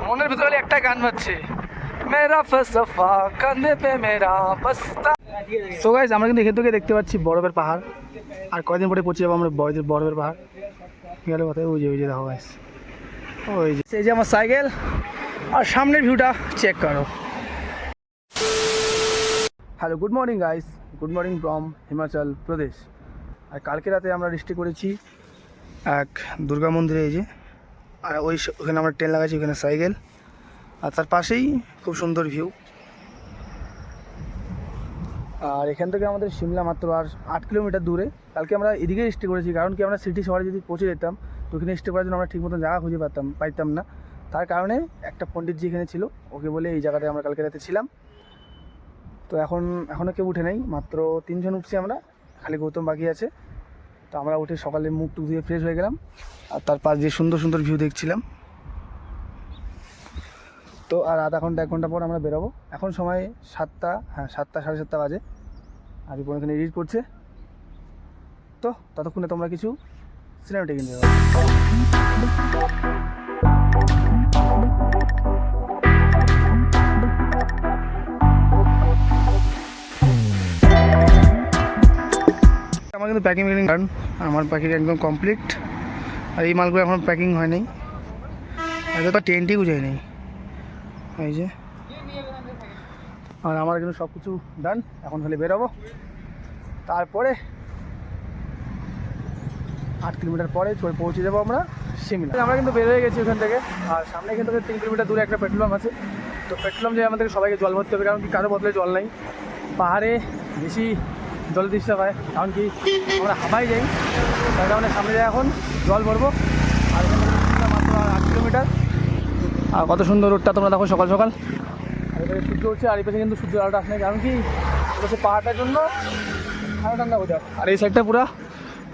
মনের ভিতরে একটা গান বাজছে, মেরা ফলসফা কাঁধে পে মেরা বস্তা। সো গাইস, আমরা কিন্তু এখান থেকে দেখতে পাচ্ছি বরফের পাহাড়। আর কয়দিন পরে পৌঁছে যাবো আমরা বরফের পাহাড়। গেলে কথা ওই যে দেখো গাইস, ওই যে এই যে আমার সাইকেল, আর সামনের ভিউটা চেক করো। Hello, good morning guys, good morning from Himachal Pradesh. আর কালকে রাতে আমরা রিস্টে করেছি এক দুর্গা মন্দিরে, এই যে। আর ওখানে আমরা ট্রেন লাগাচ্ছি, ওখানে সাইকেল, আর তার পাশেই খুব সুন্দর ভিউ। আর এখান থেকে আমাদের সিমলা মাত্র আর 8 কিলোমিটার দূরে। কালকে আমরা এদিকে স্টে করেছি, কারণ কি আমরা সিটি শহরে যদি পৌঁছে যেতাম তো ওখানে স্টে করার জন্য আমরা ঠিক মতন জায়গা খুঁজে পাইতাম না। তার কারণে একটা পণ্ডিতজি এখানে ছিল, ওকে বলে এই জায়গাটায় আমরা কালকে রাতে ছিলাম। তো এখনও কেউ উঠে নেই, মাত্র 3 জন উঠছি আমরা, খালি গৌতম বাকি আছে। তো আমরা উঠে সকালে মুখ টুক দিয়ে ফ্রেশ হয়ে গেলাম, আর তার পাশ দিয়ে সুন্দর সুন্দর ভিউ দেখছিলাম। তো আর আধা ঘন্টা 1 ঘন্টা পর আমরা বেরোবো। এখন সময় 7টা, হ্যাঁ 7টা, 7:30 বাজে। আর রিপন এখানে এডিট করছে। তো ততক্ষণে তোমরা কিছু সিনেমা টেকে নিয়ে যাবো। আমার কিন্তু প্যাকিং কারণ আমার প্যাকিং একদম কমপ্লিট। আর এই মালগুলো এখন প্যাকিং হয় নাই, এত টেন্টই গুজাই নেই, এই যে। আর আমার কিন্তু সব কিছু ডান, এখন খালি বেরোবো। তারপরে 8 কিলোমিটার পরে পৌঁছে যাবো আমরা সিমলা। আমরা কিন্তু বের হয়ে গেছি ওখান থেকে। আর সামনে এখান থেকে 3 কিলোমিটার দূরে একটা পেট্রোল পাম্প আছে। তো পেট্রোল পাম্প যে আমাদের সবাইকে জল ভরতে হবে, কারণ কি কারো বদলে জল নাই। পাহাড়ে বেশি জল দিতে হয়, কারণ কি আমরা হাবাই যাই, তার কারণে সামনে যাই এখন জল ভরবো। আর এখান থেকে মাত্র 8 কিলোমিটার। আর কত সুন্দর রোডটা তোমরা দেখো সকাল সকাল। আর এখানে সূর্য উঠছে, আর এই পাশে কিন্তু সূর্য আলোটা আসে না, কারণ কি বলছে পাহাড়টার জন্য ঠান্ডা হয়ে যায়। আর এই সাইডটা পুরো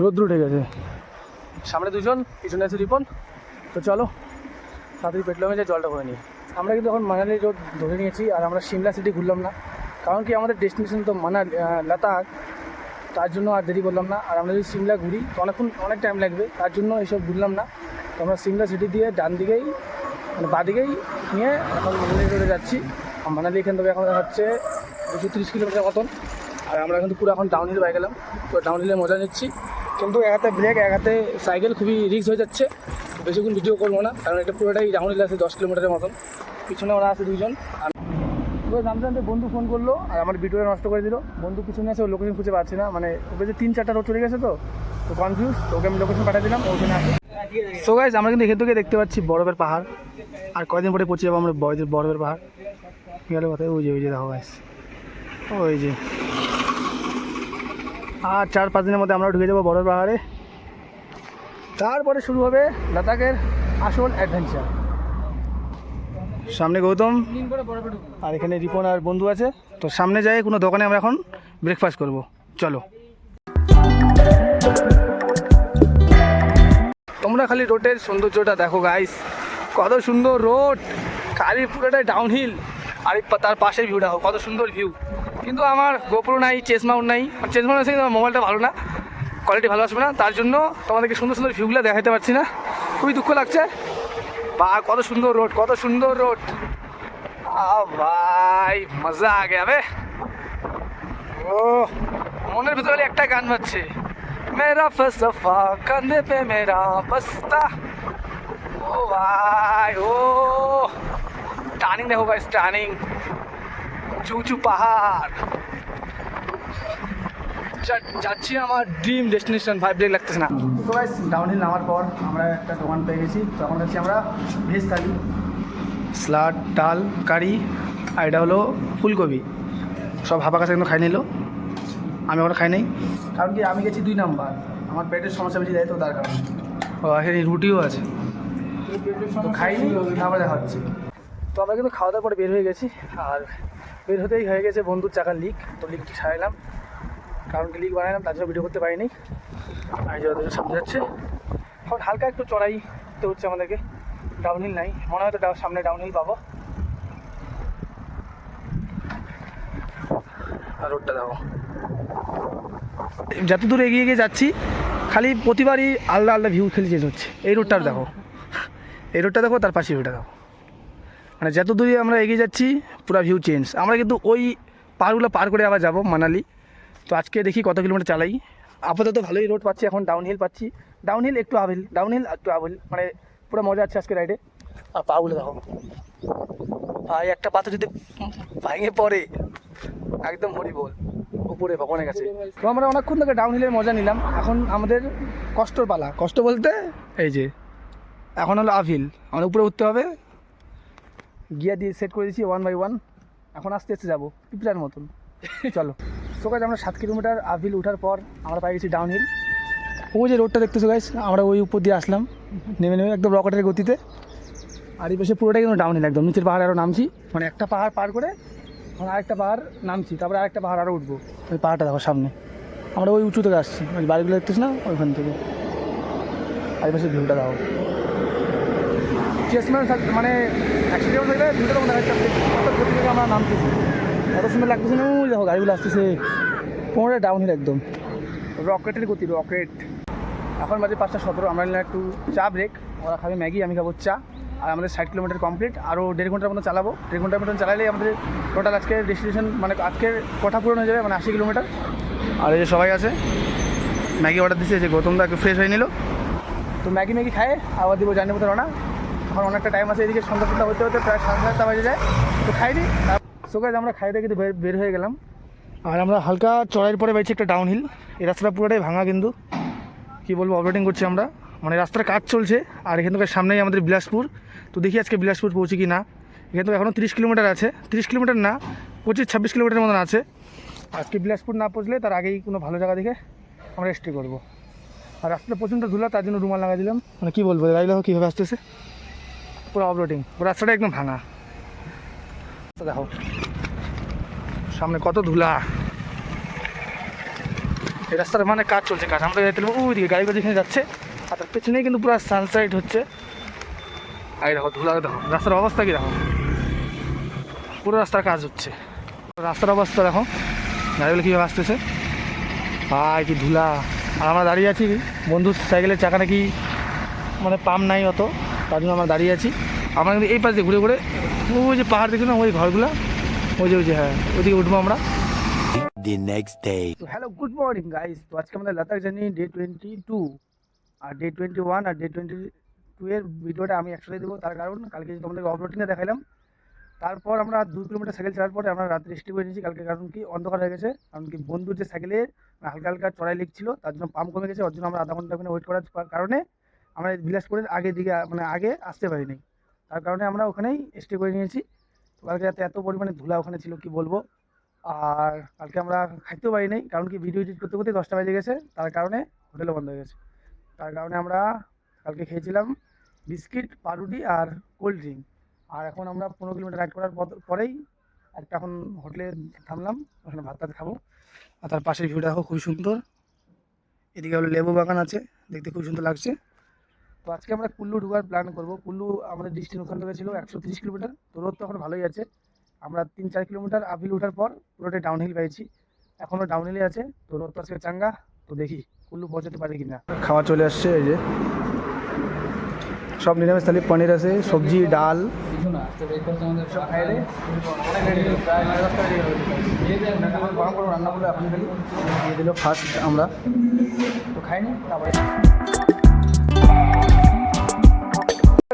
রোদ্র উঠে গেছে। সামনে 2 জন, পিছনে আছে রিপন। তো চলো তাড়াতাড়ি পেট্রোল পাম্পে জলটা ভরে নিই। আমরা কিন্তু এখন মানালি রোড ধরে নিয়েছি, আর আমরা সিমলা সিটি ঘুরলাম না, কারণ কি আমাদের ডেস্টিনেশন তো লাদাখ। তার জন্য আর দেরি করলাম না। আর আমরা যদি সিমলা ঘুরি তো অনেক টাইম লাগবে, তার জন্য এইসব ঘুরলাম না। তো আমরা সিমলা সিটি দিয়ে ডান দিকেই মানে বাদিকেই নিয়ে এখন মানালি রোডে যাচ্ছি। মানালি এখান থেকে এখন হচ্ছে 230 কিলোমিটার মতন। আর আমরা কিন্তু পুরো এখন ডাউনহিল বাইক গেলাম, তো ডাউনহিলে মজা নিচ্ছি। কিন্তু এক হাতে ব্রেক, এক হাতে সাইকেল, খুবই রিস্ক হয়ে যাচ্ছে। বেশিক্ষণ ভিডিও করবো না, কারণ এটা পুরোটাই ডাউনহিল আছে 10 কিলোমিটারের মতন। পিছনে ওরা আছে 2 জন। জানতে জানতে বন্ধু ফোন করলো, আর আমার ভিডিওটা নষ্ট করে দিল। বন্ধু পিছনে আছে, ও লোকেশন খুঁজে পাচ্ছে না, মানে ওকে যে 3-4টা রোড চলে গেছে, তো কনফিউজ। তো ওকে আমি লোকেশন পাঠিয়ে দিলাম, ওখানে আসে। সো গাইস, আমরা কিন্তু এখান থেকে দেখতে পাচ্ছি বরফের পাহাড়। আর কয়দিন পরে পৌঁছে যাবো আমরা বরফের পাহাড়। গেলে কথা ওই যে দেখো গাইস, ওই যে। আর 4-5 দিনের মধ্যে আমরা ঢুকে যাবো বরফের পাহাড়ে। তারপরে শুরু হবে লাদাখের আসল অ্যাডভেঞ্চার। সামনে গৌতম, আর এখানে রিপন আর বন্ধু আছে। তো সামনে যাই কোনো দোকানে আমরা এখন ব্রেকফাস্ট করব, চলো। তোমরা খালি রোডের সৌন্দর্যটা দেখো গাইস, কত সুন্দর রোড, খালি পুরোটাই ডাউনহিল। আর তার পাশের ভিউটা কত সুন্দর ভিউ। কিন্তু আমার গোপ্রো নাই, চেস মাউন্ট নাই। চেস মাউন্ট আছে কিন্তু মোবাইলটা ভালো না, কোয়ালিটি ভালো আসবে না, তার জন্য তোমাদেরকে সুন্দর সুন্দর ভিউগুলো দেখাতে পারছি না, খুবই দুঃখ লাগছে। বা কত সুন্দর রোড, কত সুন্দর রোড। ভাই মজা আ গয়া বে। ও মনের ভিতরে একটা গান বাজছে, মেরা ফলসফা কাঁধে পে মেরা বস্তা। ও ভাই, ও টার্নিং দেখো ভাই, টার্নিং, উঁচু উঁচু পাহাড়। যাচ্ছি আমার ড্রিম ডেস্টিনেশন, ভাই ব্রেক লাগতেছে না। তো গাইস, ডাউনহিল নামার পর আমরা একটা দোকান পেয়ে গেছি। তখন যাচ্ছি আমরা ভেজ থালি, স্যালাড, ডাল, কারি, আর এটা হলো ফুলকপি। সব হাফা কাছে কিন্তু খাই নিল, আমি ওখানে খাই নাই, কারণ কি আমি গেছি 2 নাম্বার, আমার পেটের সমস্যা বেশি দেয়, তো তার কারণে। ও এখানে রুটিও আছে, তো খাইনি, আবার দেখা হচ্ছে। তো আমরা কিন্তু খাওয়া দাওয়ার পরে বের হয়ে গেছি। আর বের হতেই হয়ে গেছে বন্ধুর চাকার লিক। তো লিকটি সারাইলাম, কারণ কি লিক বানাইলাম, তার জন্য ভিডিও করতে পারিনি। আর যে ওদের সামনে যাচ্ছে, এখন হালকা একটু চড়াইতে হচ্ছে আমাদেরকে, ডাউনহিল নাই মনে হয়, তো সামনে ডাউনহিল পাবো। আর রোডটা দেখো, যত দূর এগিয়ে এগিয়ে যাচ্ছি খালি প্রতিবারই আলাদা আলাদা ভিউ খেলে চেঞ্জ হচ্ছে। এই রোডটা দেখো, এই রোডটা দেখো, তার পাশে রোডটা দেখো। মানে যত দূরে আমরা এগিয়ে যাচ্ছি পুরো ভিউ চেঞ্জ। আমরা কিন্তু ওই পাহাড়গুলো পার করে আবার যাব মানালি। তো আজকে দেখি কত কিলোমিটার চালাই। আপাতত ভালোই রোড পাচ্ছি, এখন ডাউনহিল পাচ্ছি, ডাউনহিল একটু আপহিল, ডাউনহিল একটু আপহিল, মানে পুরো মজা আছে আজকে রাইডে। আর পাগুলো দেখো ভাই, একটা পাতা যদি ভেঙে পড়ে একদম হরিবোল উপরে ভগবানের কাছে। তো আমরা অনেকক্ষণ থেকে ডাউনহিলের মজা নিলাম, এখন আমাদের কষ্টর পালা। কষ্ট বলতে এই যে এখন হলো আপহিল, আমাদের উপরে উঠতে হবে। গিয়ার দিয়ে সেট করে দিয়েছি 1 বাই 1, এখন আস্তে আস্তে যাবো পিপলার মতন। চলো। তো গাইস আমরা 7 কিলোমিটার আপহিল ওঠার পর আমরা পাই গেছি ডাউনহিল। ওই যে রোডটা দেখতেছো গাইস, আমরা ওই উপর দিয়ে আসলাম নেমে নেমে একদম রকেটের গতিতে। আর এই পাশে পুরোটাই কিন্তু ডাউনহিল, একদম নিচের পাহাড় আরও নামছি, মানে একটা পাহাড় পার করে এখন আরেকটা পাহাড় নামছি, তারপরে আরেকটা পাহাড় আরও উঠবো। ওই পাহাড়টা দেখো সামনে, আমরা ওই উঁচু থেকে আসছি, ওই বাড়িগুলো দেখতেছি না ওইখান থেকে। আর এই পাশে ভিউটা দাও চেসম্যান, মানে অ্যাক্সিডেন্ট থাকলে ভিউটা তখন দেখা যাচ্ছে কত গতি থেকে আমরা নামতেছি, কত সুন্দর লাগতেছে না। ওই দেখো গাড়িগুলো আসতেছে, পুরোটা ডাউনহিল একদম রকেটের গতি, রকেট। এখন বাজে 5:17, আমরা নিলাম একটু চা ব্রেক। ওরা খাবে ম্যাগি, আমি খাবো চা। আর আমাদের 60 কিলোমিটার কমপ্লিট, আরও 1.5 ঘন্টার মতো চালাবো। 1.5 ঘন্টার মতন চালালেই আমাদের টোটাল আজকের ডেস্টিনেশন, মানে আজকের কথা পূরণ হয়ে যাবে, মানে 80 কিলোমিটার। আর এই যে সবাই আছে, ম্যাগি অর্ডার দিচ্ছে, যে গৌতম দা একটু ফ্রেশ হয়ে নিল, তো ম্যাগি খায় আবার দিব জানি মতো না। এখন অনেকটা টাইম আছে, এদিকে সন্ধ্যা হতে হতে প্রায় 7:30 বাজে যায়, তো খাইনি। সো গাইস আমরা খাই দিয়ে কিন্তু বের হয়ে গেলাম। আর আমরা হালকা চড়াইয়ের পরে পেয়েছি একটা ডাউনহিল। এই রাস্তাটা পুরোটাই ভাঙা, কিন্তু কী বলবো, অপারেটিং করছি আমরা, মানে রাস্তার কাজ চলছে। আর এখান থেকে সামনেই আমাদের বিলাসপুর, তো দেখি আজকে বিলাসপুর পৌঁছি কি না। এখান থেকে এখনও 30 কিলোমিটার আছে, 30 কিলোমিটার না 25-26 কিলোমিটার মতন আছে। আজকে বিলাসপুর না পৌঁছলে তার আগেই কোনো ভালো জায়গা দেখে আমরা স্টে করবো। আর রাস্তাটা প্রচণ্ড ধুলা, তার জন্য রুমাল লাগাই দিলাম। মানে কী বলবো, গাড়ি দেখো কীভাবে আসতেছে, পুরো অপারেটিং, পুরো রাস্তাটা একদম ভাঙা। দেখো সামনে কত ধুলা, এই রাস্তার মানে কাজ চলছে, কাজ। আমরা যাইতে ওই দিকে গাড়িগুলো যেখানে যাচ্ছে, আর তার পেছনেই কিন্তু পুরো সানসাইড হচ্ছে। আর দেখো ধুলা, দেখো রাস্তার অবস্থা কী, দেখো পুরো রাস্তার কাজ হচ্ছে। রাস্তার অবস্থা দেখো, গাড়িগুলো কীভাবে আসতেছে, ভাই কি ধুলা। আর আমরা দাঁড়িয়ে আছি, বন্ধুর সাইকেলের চাকা নাকি মানে পাম্প নাই অত, তার জন্য আমরা দাঁড়িয়ে আছি। আমরা কিন্তু এই পাশ দিয়ে ঘুরে ঘুরে ওই যে পাহাড় দেখি না, ওই ঘরগুলো, ওই যে হ্যাঁ ওইদিকে উঠবো আমরা। The next day. Hello, good morning guys. তো আজকে আমাদের লাদাখ জার্নি ডে 22, আর ডে 21 আর ডে 22 এর ভিডিওটা আমি একসাথে দেবো। তার কারণ কালকে যে তোমাদেরকে অফরোডিংয়ে দেখালাম, তারপর আমরা 2 কিলোমিটার সাইকেল চালার পরে আমরা রাত্রে স্টে করে নিয়েছি কালকে। কারণ কি অন্ধকার হয়ে গেছে, কারণ কি বন্ধুর যে সাইকেলে হালকা হালকা চড়াই লিখছিল, তার জন্য পাম্প কমে গেছে, ওর জন্য আমরা আধা ঘন্টা ওখানে ওয়েট করার কারণে আমরা বিলাসপুরের আগের দিকে মানে আগে আসতে পারিনি। তার কারণে আমরা ওখানেই স্টে করে নিয়েছি। তো কালকে রাতে এত পরিমাণে ধুলা ওখানে ছিল কি বলবো। আর কালকে আমরা খাইতেও পারি নাই, কারণ কি ভিডিও এডিট করতে করতে 10টা বেজে গেছে, তার কারণে হোটেলও বন্ধ হয়ে গেছে। তার কারণে আমরা কালকে খেয়েছিলাম বিস্কিট, পাউরুটি আর কোল্ড ড্রিঙ্ক। আর এখন আমরা 15 কিলোমিটার রাইড করার পরেই একটা এখন হোটেলে থামলাম, ওখানে ভাত টাত খাবো। আর তার পাশের ভিউটা দেখো খুবই সুন্দর, এদিকে হলো লেবু বাগান আছে, দেখতে খুব সুন্দর লাগছে। তো আজকে আমরা কুল্লু ঢোকার প্ল্যান করবো। কুল্লু আমাদের ডিস্টেন্স ওখান থেকে ছিল 130 কিলোমিটার, তো রোড তো এখন ভালোই আছে। আমরা 3-4 কিলোমিটার আপহিল ওঠার পর পুরোটাই ডাউনহিল পেয়েছি, এখনও ডাউনহিলে আছে। তো রোদ তো আজকে চাঙ্গা, তো দেখি কুল্লু পৌঁছাতে পারি কিনা। খাওয়া চলে আসছে, এই যে সব নিরামিষ থালি, পনির আছে, সবজি, ডাল, গরম গরম রান্না করলো এখন খালি দিয়ে দিল ফার্স্ট আমরা, তো খাইনি। তারপরে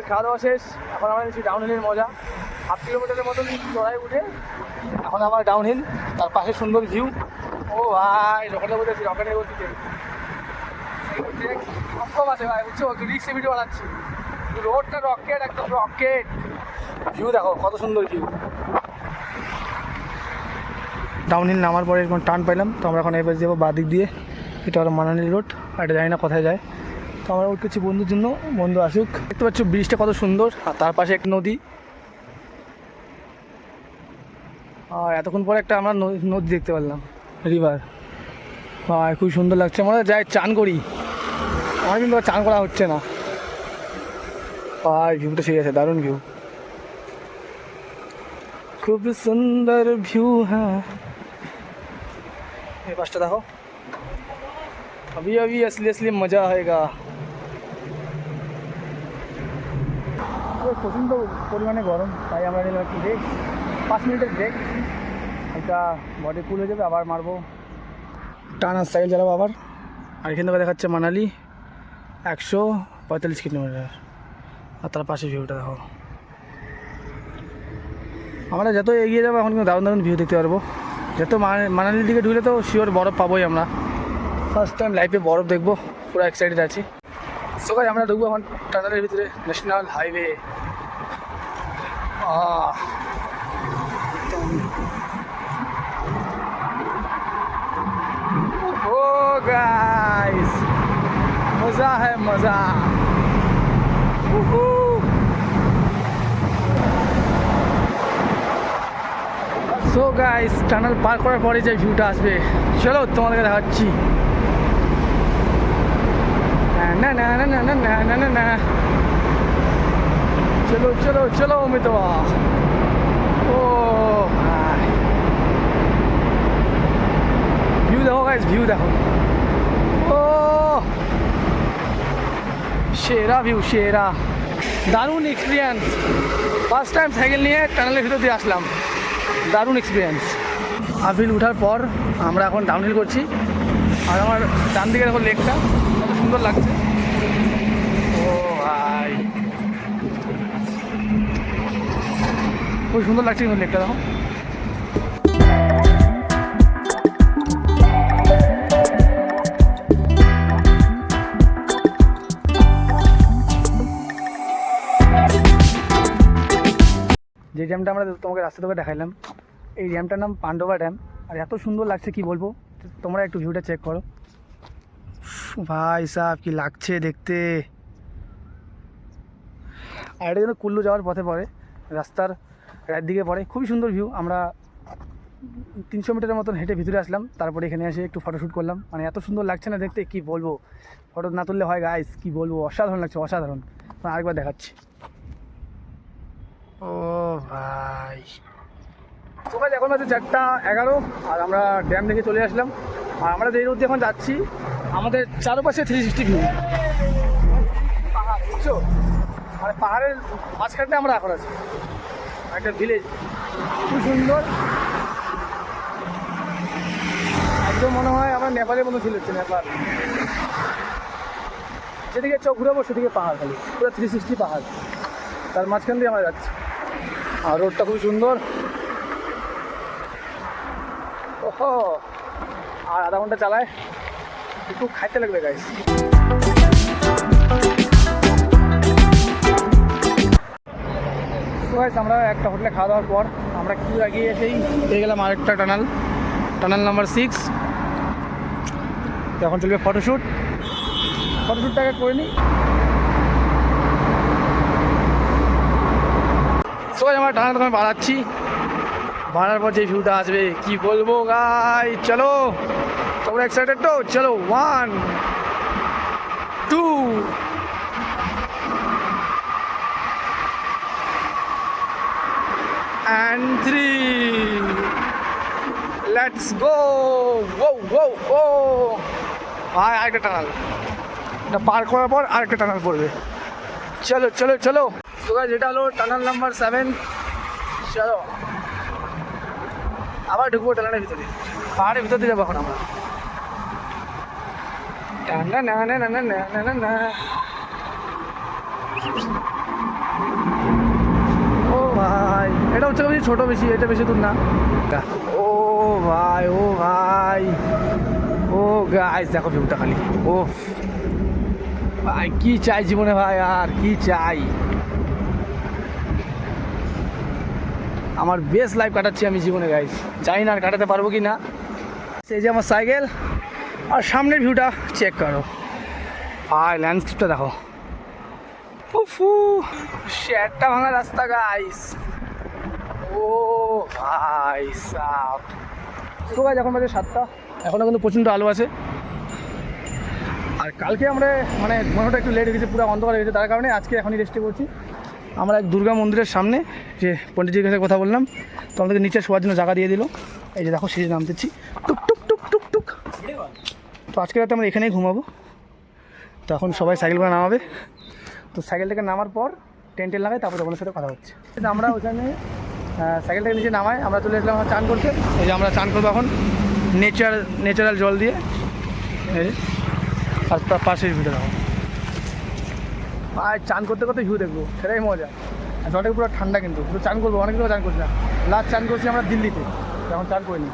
খাওয়া দাওয়া শেষ, এখন আমরা নিচ্ছি ডাউনহিলের মজা। 8 কিলোমিটারের মতন চড়াই উঠে এখন আমার ডাউনহিল, তার পাশে সুন্দর ভিউ। ও ভাই রকেটের মধ্যে আছি, রকেটের গতিতে কম আছে ভাই, বুঝছো, রিক্সে ভিডিও বানাচ্ছি। রোডটা রকেট, একদম রকেট। ভিউ দেখো কত সুন্দর ভিউ। ডাউনহিল নামার পরে এরকম টান পাইলাম, তো আমরা এখন এবার যাবো বাঁ দিক দিয়ে, এটা হলো মানালি রোড, আর এটা জানি না কোথায় যায়। তো আমরা উঠতেছি বন্ধুর জন্য, বন্ধু আসুক। দেখতে পাচ্ছ ব্রিজটা কত সুন্দর, আর তার পাশে একটা নদী। আর এতক্ষণ পরে একটা আমরা নদী দেখতে পারলাম, রিভার। আর খুব সুন্দর লাগছে, আমরা যাই চান করি, আমার কিন্তু চান করা হচ্ছে না। আর ভিউটা সেই আছে, দারুণ ভিউ, খুব সুন্দর ভিউ। হ্যাঁ এই পাশটা দেখো, अभी अभी असली मज़ा आएगा। প্রচণ্ড পরিমাণে গরম, তাই আমরা নিলাম একটু ব্রেক, 5 মিনিটের ব্রেক। হালকা বডি কুল হয়ে যাবে, আবার মারবো টানা সাইকেল চালাবো আবার। আর এখান থেকে দেখাচ্ছে মানালি 145 কিলোমিটার। আর তার পাশে ভিউটা দেখো। আমরা যত এগিয়ে যাবো এখন কিন্তু দারুণ দারুণ ভিউ দেখতে পারবো। যত মানালির দিকে ঢুকলে তো শিওর বরফ পাবোই আমরা। ফার্স্ট টাইম লাইফে বরফ দেখবো, পুরো এক্সাইটেড আছি। সো গাইস আমরা ঢুকবো এখন টানেলের ভিতরে, ন্যাশনাল হাইওয়ে। ও গাইস মজা হ্যাঁ মজা। সো গাইস টানেল পার করার পরে যে ভিউটা আসবে, চলো তোমাদেরকে দেখাচ্ছি। না না না না না না না না না, চলো চলো চলো মিতবা। ও ভিউ দেখো গাইস, ভিউ দেখো। ও সেরা ভিউ, সেরা, দারুণ এক্সপিরিয়েন্স। ফার্স্ট টাইম সাইকেল নিয়ে টানেলের ভিতর দিয়ে আসলাম, দারুণ এক্সপিরিয়েন্স। আপহিল ওঠার পর আমরা এখন ডাউনহিল করছি। আর আমার ডান দিকে দেখো লেকটা কত সুন্দর লাগছে। ও ভাই খুব সুন্দর লাগছে কিন্তু লেকটা দেখো। যে ড্যামটা আমরা তোমাকে রাস্তা থেকে দেখাইলাম, এই ড্যামটার নাম পান্ডবা ড্যাম। আর এত সুন্দর লাগছে কি বলবো, তোমরা একটু ভিউটা চেক করো। ভাই সাহেব কি লাগছে দেখতে। আর এটা কিন্তু কুল্লু যাওয়ার পথে পড়ে, রাস্তার রাত দিকে পড়ে, খুবই সুন্দর ভিউ। আমরা 300 মিটারের মতন হেঁটে ভিতরে আসলাম, তারপরে এখানে এসে একটু ফটোশ্যুট করলাম। মানে এত সুন্দর লাগছে না দেখতে, কি বলবো, ফটো না তুললে হয় গাইস, কি বলবো, অসাধারণ লাগছে, অসাধারণ। আরেকবার দেখাচ্ছি। ও ভাই সকাল এখন হচ্ছে 4:11 আর আমরা ড্যাম দেখে চলে আসলাম। আর আমরা যে রোড দিয়ে এখন যাচ্ছি, আমাদের চারপাশে 360 ভিউ, পাহাড় বুঝছো। মানে পাহাড়ের মাঝখানে আমরা এখন আছি, একটা ভিলেজ, খুব সুন্দর একদম। মনে হয় আমার নেপালের মতো ফিল হচ্ছে, নেপাল। যেদিকে চোখ ঘুরাবো সেদিকে পাহাড়, খালি পুরো 360 পাহাড়, তার মাঝখান দিয়ে আমরা যাচ্ছি। আর রোডটা খুব সুন্দর। ওহো, আর আধা ঘন্টা চালায়, একটু খাইতে লাগবে গাইস। তো গাইস আমরা একটা হোটেলে খাওয়া দাওয়ার পর আমরা কিছু এগিয়ে এসেই পেয়ে গেলাম আরেকটা টানেল নাম্বার 6। তো এখন চলবে ফটোশ্যুটটাকে করে নিই। সবাই আমরা টানেল দোকানে বাড়াচ্ছি, বাড়ার পর যে ভিউটা আসবে কি বলবো গাই। চলো তোমরা এক্সাইটেড তো, চলো 1 2 and 3, লেটস গো। ও ও ও ভাই আরেকটা টানেল, এটা পার করার পর আরেকটা টানেল পড়বে। চলো চলো চলো। তো গাইস এটা হলো টানেল নাম্বার 7। চলো আবার ঢুকবো টানেলের ভিতরে, পাহাড়ের ভিতর দিয়ে যাবো এখন আমরা। না না না না না না না না। ও ভাই এটা হচ্ছে বেশি ছোটো, বেশি এটা বেশি দূর না। ও ভাই ও ভাই ও গাইস দেখো ভিউটা খালি। ও ভাই কি চাই জীবনে ভাই, আর কি চাই। আমার বেস্ট লাইফ কাটাচ্ছি আমি জীবনে গাইস, জানি না আর কাটাতে পারবো কি না। সেই যে আমার সাইকেল, আর সামনের ভিউটা চেক করো, আর ল্যান্ডস্কেপটা দেখো। উফু শেয়ারটা ভাঙা রাস্তা গাইস। ও ভাই সাপ। তো গাইস এখন বাজে 7টা, এখনও কিন্তু প্রচণ্ড আলো আছে। আর কালকে আমরা মানে ঘুমানোটা একটু লেট হয়ে গেছে, পুরো অন্ধকার হয়ে গেছে, তার কারণে আজকে এখনই রেস্টে করছি। আমরা এক দুর্গা মন্দিরের সামনে, যে পণ্ডিতজির কাছে কথা বললাম, তো আমাদেরকে নিচে শোয়ার জন্য জায়গা দিয়ে দিল। এই যে দেখো সিঁড়ি নামতেছি, টুক টুক টুক টুক টুক। তো আজকে রাতে আমরা এখানেই ঘুমাবো। তো এখন সবাই সাইকেল করে নামাবে। তো সাইকেল থেকে নামার পর টেন্টে লাগাই, তারপর তোমাদের সাথে কথা হচ্ছে। আমরা ওখানে সাইকেল থেকে নিচে নামাই, আমরা চলে এসলাম আমার চান করতে। এই যে আমরা চান করবো এখন ন্যাচারাল জল দিয়ে, এই আর তার পাশের ভিডিও দেখো, আর চান করতে করতে ভিউ দেখবো, সেটাই মজা। আর জলটা পুরো ঠান্ডা, কিন্তু পুরো চান করবো, অনেক দিনও চান করছি না। লাস্ট চান করছি আমরা দিল্লিতে, এখন চান করিনি।